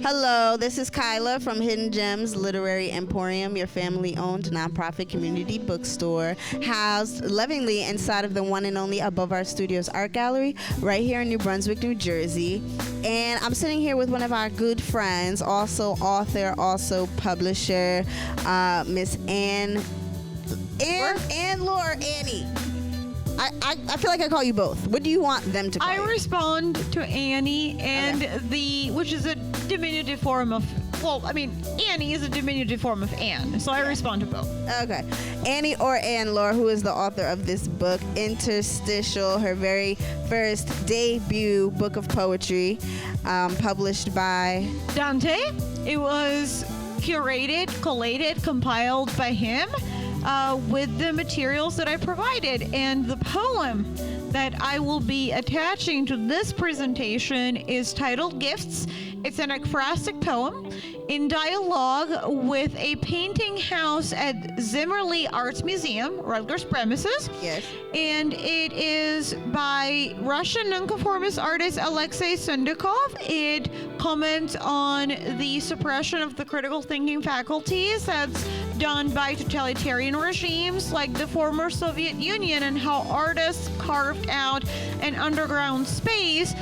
Hello, this is Kyla from Hidden Gems Literary Emporium, your family-owned nonprofit community bookstore, housed lovingly inside of the one and only Above Our Studios Art Gallery, right here in New Brunswick, New Jersey. And I'm sitting here with one of our good friends, also author, also publisher, Miss Annie. I feel like I call you both. What do you want them to call you? I respond to Annie, and which is a diminutive form of, Annie is a diminutive form of Anne, so I respond to both. Okay. Annie or Anne Laura, who is the author of this book, Interstitial, her very first debut book of poetry, published by Dante. It was curated, collated, compiled by him. With the materials that I provided, and the poem that I will be attaching to this presentation is titled Gifts. It's an ekphrastic poem in dialogue with a painting house at Zimmerli Arts Museum, Rutgers premises. Yes. And it is by Russian nonconformist artist Alexei Sundukov. It comments on the suppression of the critical thinking faculties that's done by totalitarian regimes like the former Soviet Union, and how artists carved out an underground space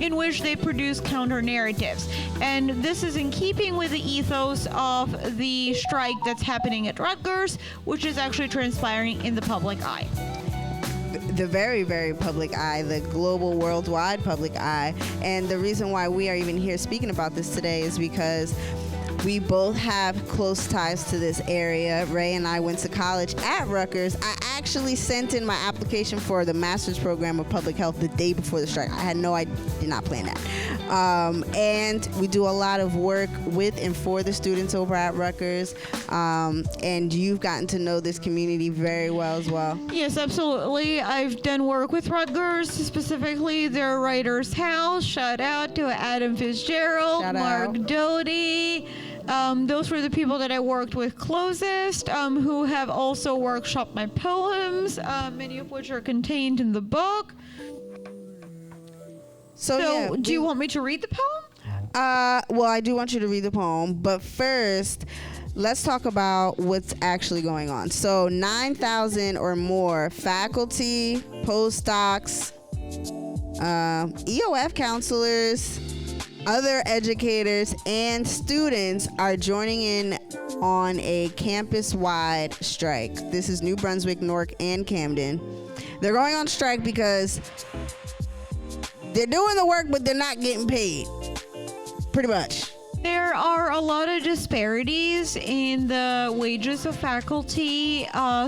in which they produce counter-narratives. And this is in keeping with the ethos of the strike that's happening at Rutgers, which is actually transpiring in the public eye. The very, very public eye, the global, worldwide public eye. And the reason why we are even here speaking about this today is because we both have close ties to this area. Ray and I went to college at Rutgers. I actually sent in my application for the master's program of public health the day before the strike. I did not plan that. And we do a lot of work with and for the students over at Rutgers. And you've gotten to know this community very well as well. Yes, absolutely. I've done work with Rutgers, specifically their writer's house. Shout out to Adam Fitzgerald, Mark Doty. Those were the people that I worked with closest, who have also workshopped my poems, many of which are contained in the book. So do you want me to read the poem? Well, I do want you to read the poem, but first, let's talk about what's actually going on. So 9,000 or more faculty, postdocs, EOF counselors, other educators, and students are joining in on a campus-wide strike. This is New Brunswick, Newark, and Camden. They're going on strike because they're doing the work, but they're not getting paid. Pretty much. There are a lot of disparities in the wages of faculty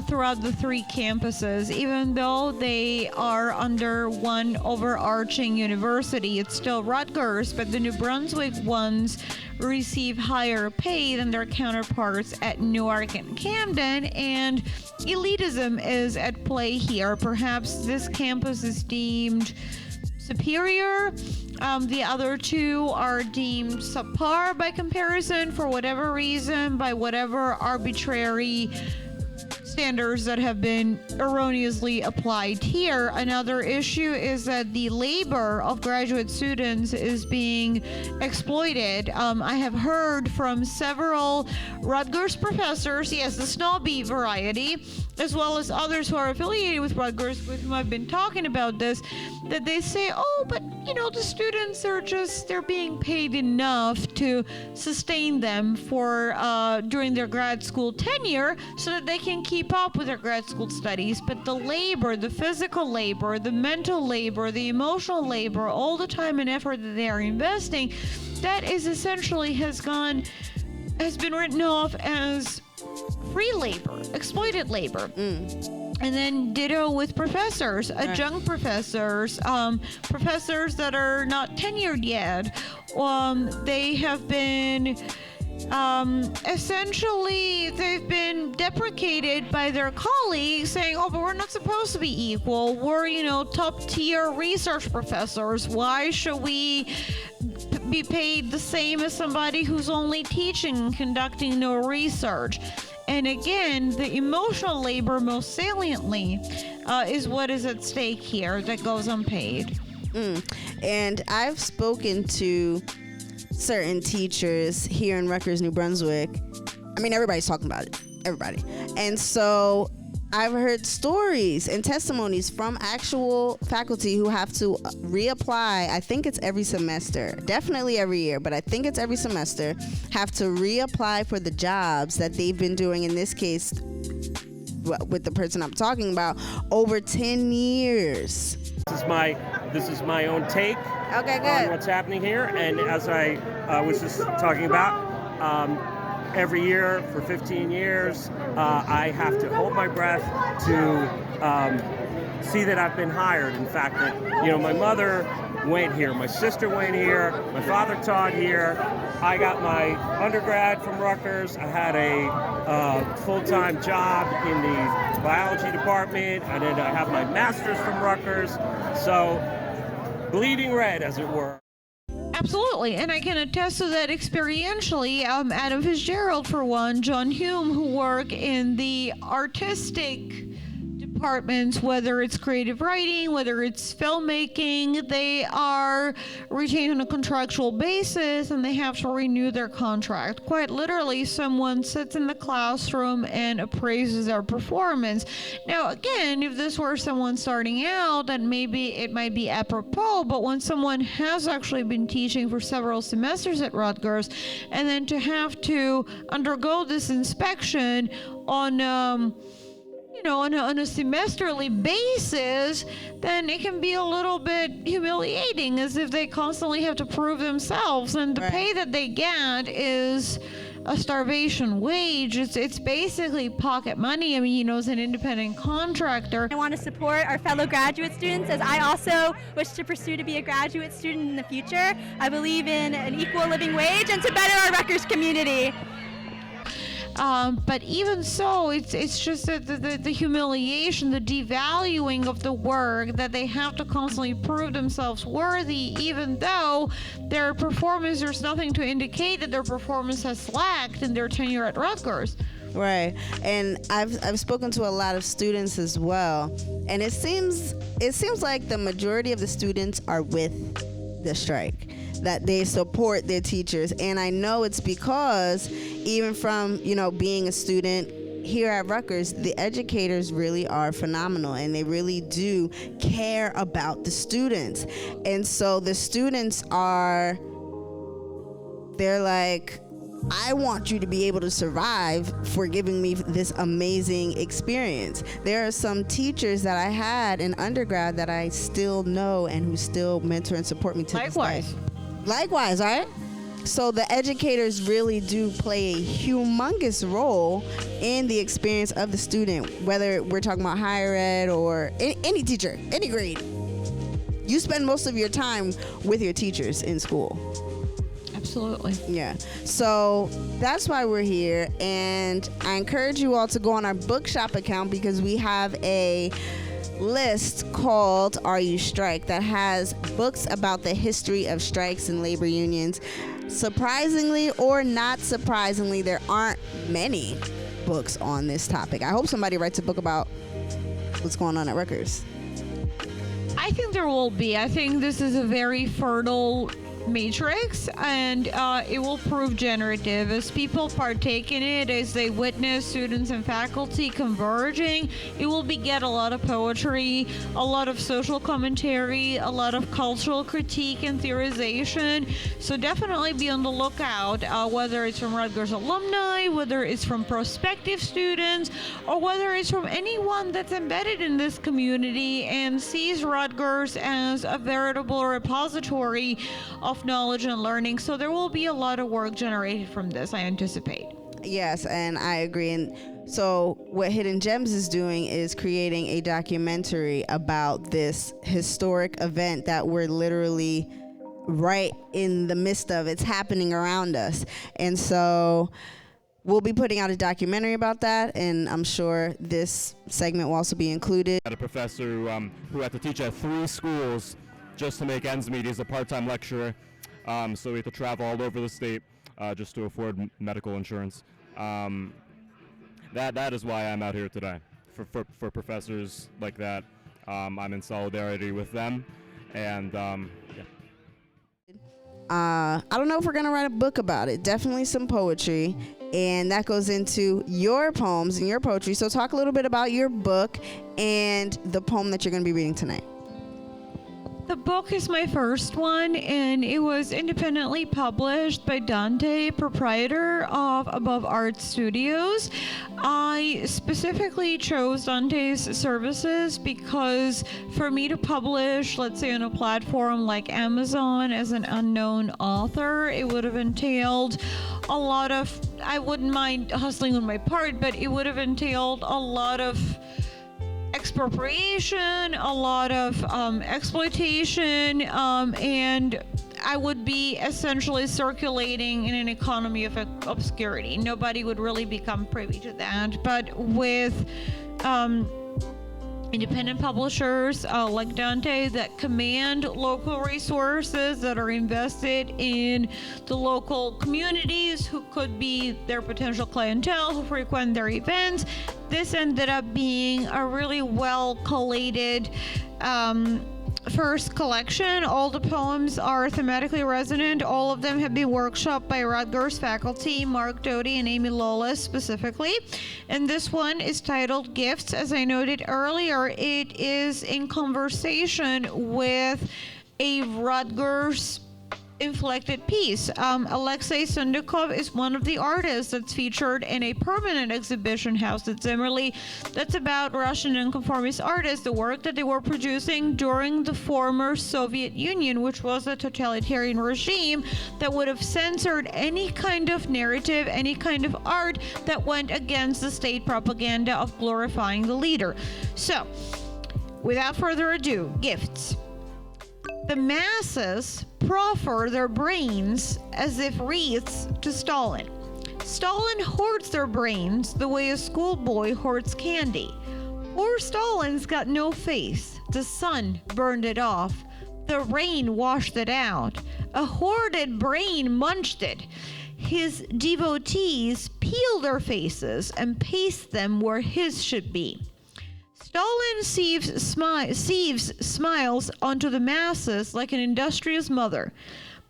throughout the three campuses. Even though they are under one overarching university, it's still Rutgers, but the New Brunswick ones receive higher pay than their counterparts at Newark and Camden, and elitism is at play here. Perhaps this campus is deemed superior. The other two are deemed subpar by comparison for whatever reason, by whatever arbitrary standards that have been erroneously applied here. Another issue is that the labor of graduate students is being exploited. I have heard from several Rutgers professors, yes, the snobby variety, as well as others who are affiliated with Rutgers, with whom I've been talking about this, that they say, but the students are they're being paid enough to sustain them for during their grad school tenure so that they can keep up with their grad school studies. But the labor, the physical labor, the mental labor, the emotional labor, all the time and effort that they are investing, that is essentially has been written off as free labor, exploited labor. And then ditto with professors, adjunct professors, professors that are not tenured yet. They have been essentially, they've been deprecated by their colleagues, saying, but we're not supposed to be equal. We're, top tier research professors. Why should we be paid the same as somebody who's only teaching and conducting no research? And again, the emotional labor, most saliently, is what is at stake here that goes unpaid. And I've spoken to certain teachers here in Rutgers, New Brunswick. I mean, everybody's talking about it. Everybody. And so I've heard stories and testimonies from actual faculty who have to reapply. I think it's every semester, definitely every year, but I think it's every semester, have to reapply for the jobs that they've been doing, in this case, with the person I'm talking about, over 10 years. This is my own take Okay, on good. what's happening here. And as I was just talking about, every year for 15 years, I have to hold my breath to see that I've been hired. In fact, that, my mother went here, my sister went here, my father taught here. I got my undergrad from Rutgers. I had a full-time job in the biology department, and then I have my master's from Rutgers. So, bleeding red, as it were. Absolutely, and I can attest to that experientially. Adam Fitzgerald, for one, John Hume, who work in the artistic departments, whether it's creative writing, whether it's filmmaking, they are retained on a contractual basis and they have to renew their contract. Quite literally, someone sits in the classroom and appraises their performance. Now, again, if this were someone starting out, then maybe it might be apropos, but when someone has actually been teaching for several semesters at Rutgers, and then to have to undergo this inspection on on a semesterly basis, then it can be a little bit humiliating, as if they constantly have to prove themselves, and the pay that they get is a starvation wage. It's basically pocket money. I mean, as an independent contractor. I want to support our fellow graduate students, as I also wish to pursue to be a graduate student in the future. I believe in an equal living wage and to better our Rutgers community. But even so, it's just the humiliation, the devaluing of the work, that they have to constantly prove themselves worthy, even though their performance, there's nothing to indicate that their performance has lacked in their tenure at Rutgers. Right, and I've spoken to a lot of students as well, and it seems like the majority of the students are with the strike, that they support their teachers. And I know it's because even from being a student here at Rutgers, the educators really are phenomenal, and they really do care about the students. And so the students they're like, I want you to be able to survive for giving me this amazing experience. There are some teachers that I had in undergrad that I still know and who still mentor and support me to this day. Likewise, right? So the educators really do play a humongous role in the experience of the student, whether we're talking about higher ed or any teacher, any grade. You spend most of your time with your teachers in school. Absolutely. Yeah. So that's why we're here, and I encourage you all to go on our bookshop account, because we have a list called Are You Strike that has books about the history of strikes and labor unions. Surprisingly or not surprisingly, there aren't many books on this topic. I hope somebody writes a book about what's going on at Rutgers. I think there will be. I think this is a very fertile matrix, and it will prove generative as people partake in it, as they witness students and faculty converging. It will beget a lot of poetry, a lot of social commentary, a lot of cultural critique and theorization. So definitely be on the lookout, whether it's from Rutgers alumni, whether it's from prospective students, or whether it's from anyone that's embedded in this community and sees Rutgers as a veritable repository of knowledge and learning. So there will be a lot of work generated from this, I anticipate. Yes, and I agree. And so what Hidden Gems is doing is creating a documentary about this historic event that we're literally right in the midst of. It's happening around us. And so we'll be putting out a documentary about that, and I'm sure this segment will also be included. I had a professor who had to teach at 3 schools just to make ends meet. He's a part-time lecturer, so we had to travel all over the state just to afford medical insurance. That is why I'm out here today, for professors like that. I'm in solidarity with them, and yeah. I don't know if we're going to write a book about it. Definitely some poetry. And that goes into your poems and your poetry. So talk a little bit about your book and the poem that you're going to be reading tonight. The book is my first one, and it was independently published by Dante, proprietor of Above Art Studios. I specifically chose Dante's services because for me to publish, let's say on a platform like Amazon as an unknown author, it would have entailed a lot of, I wouldn't mind hustling on my part, but it would have entailed a lot of expropriation, a lot of exploitation, and I would be essentially circulating in an economy of obscurity. Nobody would really become privy to that. But with independent publishers like Dante that command local resources, that are invested in the local communities who could be their potential clientele who frequent their events, this ended up being a really well collated first collection. All the poems are thematically resonant. All of them have been workshopped by Rutgers faculty, Mark Doty and Amy Lawless specifically. And this one is titled Gifts. As I noted earlier, it is in conversation with a Rutgers inflected piece. Alexei Sundukov is one of the artists that's featured in a permanent exhibition house at Zimmerli that's about Russian nonconformist artists, the work that they were producing during the former Soviet Union, which was a totalitarian regime that would have censored any kind of narrative, any kind of art that went against the state propaganda of glorifying the leader. So, without further ado, gifts. The masses proffer their brains as if wreaths to Stalin. Stalin hoards their brains the way a schoolboy hoards candy. Poor Stalin's got no face. The sun burned it off. The rain washed it out. A hoarded brain munched it. His devotees peel their faces and paste them where his should be. Stalin sieves smiles onto the masses like an industrious mother,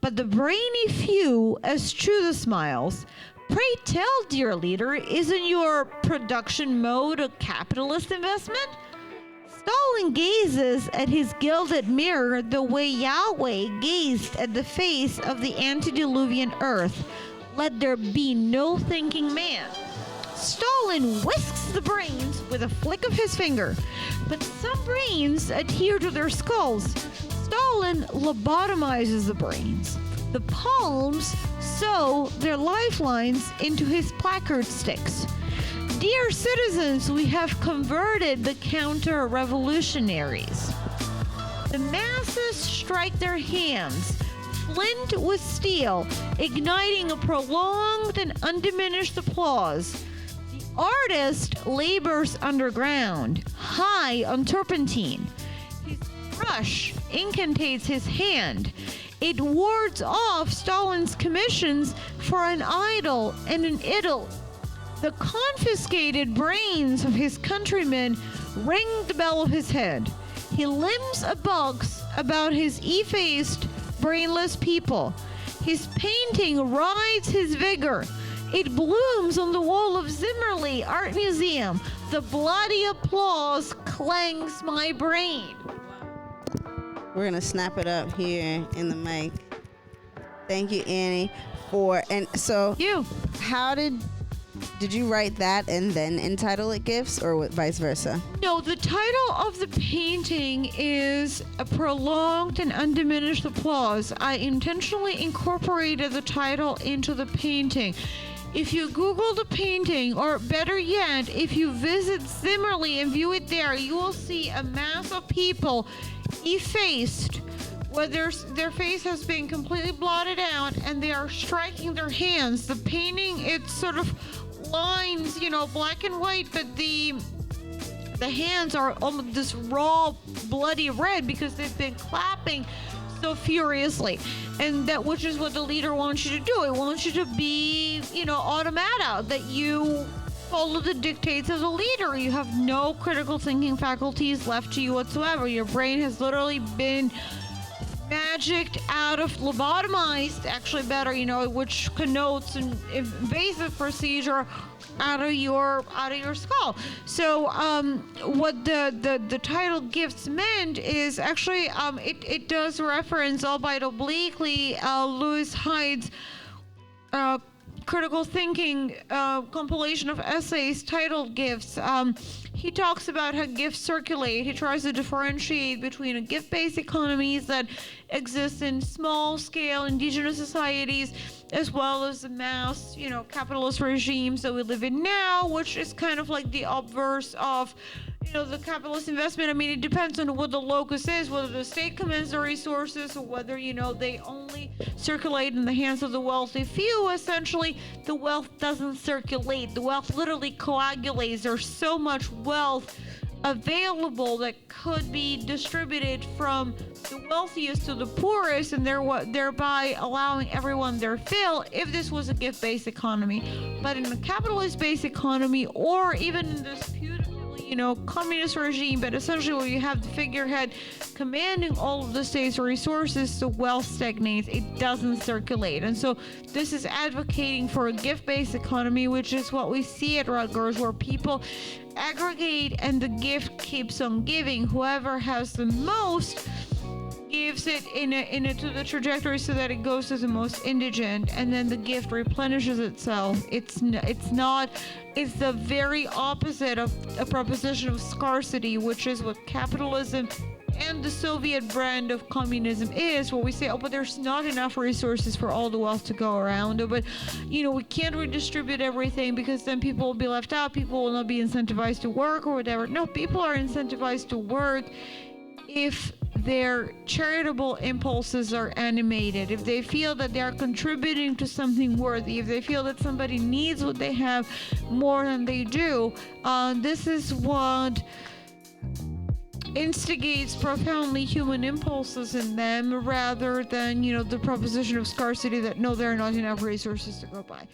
but the brainy few eschew the smiles. Pray tell, dear leader, isn't your production mode a capitalist investment? Stalin gazes at his gilded mirror the way Yahweh gazed at the face of the antediluvian earth. Let there be no thinking man. Stalin whisks the brains with a flick of his finger, but some brains adhere to their skulls. Stalin lobotomizes the brains. The palms sew their lifelines into his placard sticks. Dear citizens, we have converted the counter-revolutionaries. The masses strike their hands, flint with steel, igniting a prolonged and undiminished applause. Artist labors underground, high on turpentine. His brush incantates his hand. It wards off Stalin's commissions for an idol and an idyll. The confiscated brains of his countrymen ring the bell of his head. He limps a box about his effaced, brainless people. His painting rides his vigor. It blooms on the wall of Zimmerli Art Museum. The bloody applause clangs my brain. We're going to snap it up here in the mic. Thank you, Annie, how did you write that and then entitle it Gifts, or vice versa? No, the title of the painting is A Prolonged and Undiminished Applause. I intentionally incorporated the title into the painting. If you Google the painting, or better yet, if you visit Zimmerli and view it there, you will see a mass of people effaced, where their face has been completely blotted out, and they are striking their hands. The painting, it's sort of lines, black and white, but the hands are almost this raw, bloody red because they've been clapping so furiously. And that, which is what the leader wants you to do. It wants you to be, automata, that you follow the dictates of the leader. You have no critical thinking faculties left to you whatsoever. Your brain has literally been magicked out of lobotomized, actually better, which connotes an invasive procedure out of your skull. So what the title gifts meant is actually it does reference, albeit obliquely, Lewis Hyde's critical thinking compilation of essays titled Gifts. He talks about how gifts circulate. He tries to differentiate between a gift-based economies that exist in small-scale indigenous societies, as well as the mass, capitalist regimes that we live in now, which is kind of like the obverse of, the capitalist investment. I mean, it depends on what the locus is, whether the state commands the resources or whether, they only circulate in the hands of the wealthy few. Essentially, the wealth doesn't circulate. The wealth literally coagulates. There's so much wealth available that could be distributed from the wealthiest to the poorest, and thereby allowing everyone their fill if this was a gift-based economy. But in a capitalist-based economy, or even in this communist regime, but essentially where you have the figurehead commanding all of the state's resources, the wealth stagnates. It doesn't circulate. And so this is advocating for a gift-based economy, which is what we see at Rutgers, where people aggregate and the gift keeps on giving. Whoever has the most gives it to the trajectory so that it goes to the most indigent, and then the gift replenishes itself. It's the very opposite of a proposition of scarcity, which is what capitalism and the Soviet brand of communism is, where we say, but there's not enough resources for all the wealth to go around. But, we can't redistribute everything because then people will be left out. People will not be incentivized to work or whatever. No, people are incentivized to work if their charitable impulses are animated, if they feel that they are contributing to something worthy, if they feel that somebody needs what they have more than they do. This is what instigates profoundly human impulses in them, rather than, the proposition of scarcity that no, there are not enough resources to go by.